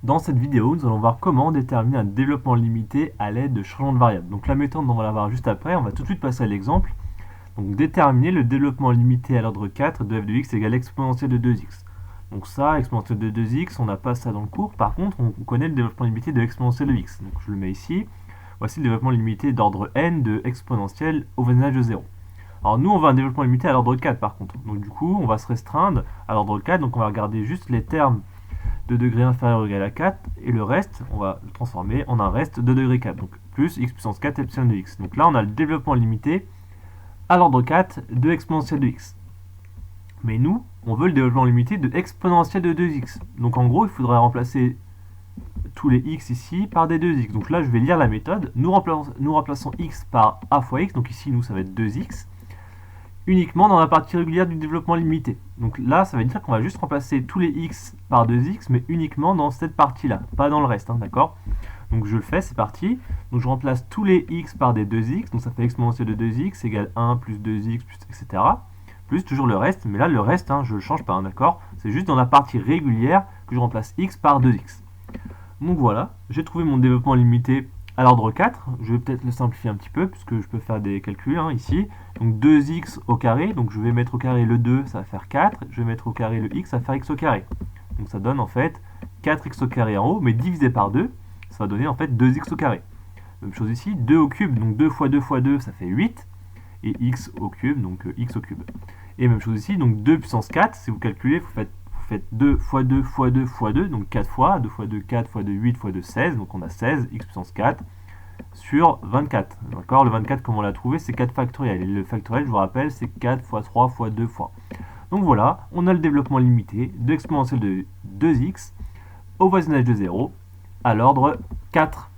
Dans cette vidéo, nous allons voir comment déterminer un développement limité à l'aide de changements de variables. Donc la méthode, on va la voir juste après, on va tout de suite passer à l'exemple. Donc déterminer le développement limité à l'ordre 4 de f de x égale exponentielle de 2x. Donc ça, exponentielle de 2x, on n'a pas ça dans le cours. Par contre, on connaît le développement limité de exponentielle de x. Donc je le mets ici. Voici le développement limité d'ordre n de exponentielle au voisinage de 0. Alors nous, on veut un développement limité à l'ordre 4 par contre. Donc du coup, on va se restreindre à l'ordre 4. Donc on va regarder juste les termes de degré inférieur ou égal à 4, et le reste, on va le transformer en un reste de degré 4, donc plus x puissance 4 epsilon de x. Donc là, on a le développement limité à l'ordre 4 de exponentielle de x. Mais nous, on veut le développement limité de exponentielle de 2x. Donc en gros, il faudrait remplacer tous les x ici par des 2x. Donc là, je vais lire la méthode. Nous remplaçons x par a fois x, donc ici, nous, ça va être 2x, uniquement dans la partie régulière du développement limité. Donc là, ça veut dire qu'on va juste remplacer tous les x par 2x, mais uniquement dans cette partie-là, pas dans le reste, hein, d'accord? Donc je le fais, c'est parti. Donc je remplace tous les x par des 2x, donc ça fait exponentielle de 2x égale 1 plus 2x, plus, etc. Plus toujours le reste, mais là le reste, hein, je ne le change pas, hein, d'accord? C'est juste dans la partie régulière que je remplace x par 2x. Donc voilà, j'ai trouvé mon développement limité à l'ordre 4, je vais peut-être le simplifier un petit peu, puisque je peux faire des calculs hein, ici. Donc 2x au carré, donc je vais mettre au carré le 2, ça va faire 4, je vais mettre au carré le x, ça va faire x au carré. Donc ça donne en fait 4x au carré en haut, mais divisé par 2, ça va donner en fait 2x au carré. Même chose ici, 2 au cube, donc 2 fois 2 fois 2, ça fait 8, et x au cube, donc x au cube. Et même chose ici, donc 2 puissance 4, si vous calculez, vous faites 2 fois 2 fois 2 fois 2, donc 4 fois, 2 fois 2, 4 fois 2, 8 fois 2, 16, donc on a 16, x puissance 4, sur 24. D'accord, le 24, comme on l'a trouvé, c'est 4 factoriel. Et le factoriel, je vous rappelle, c'est 4 fois 3 fois 2 fois. Donc voilà, on a le développement limité de l'exponentielle de 2x au voisinage de 0 à l'ordre 4.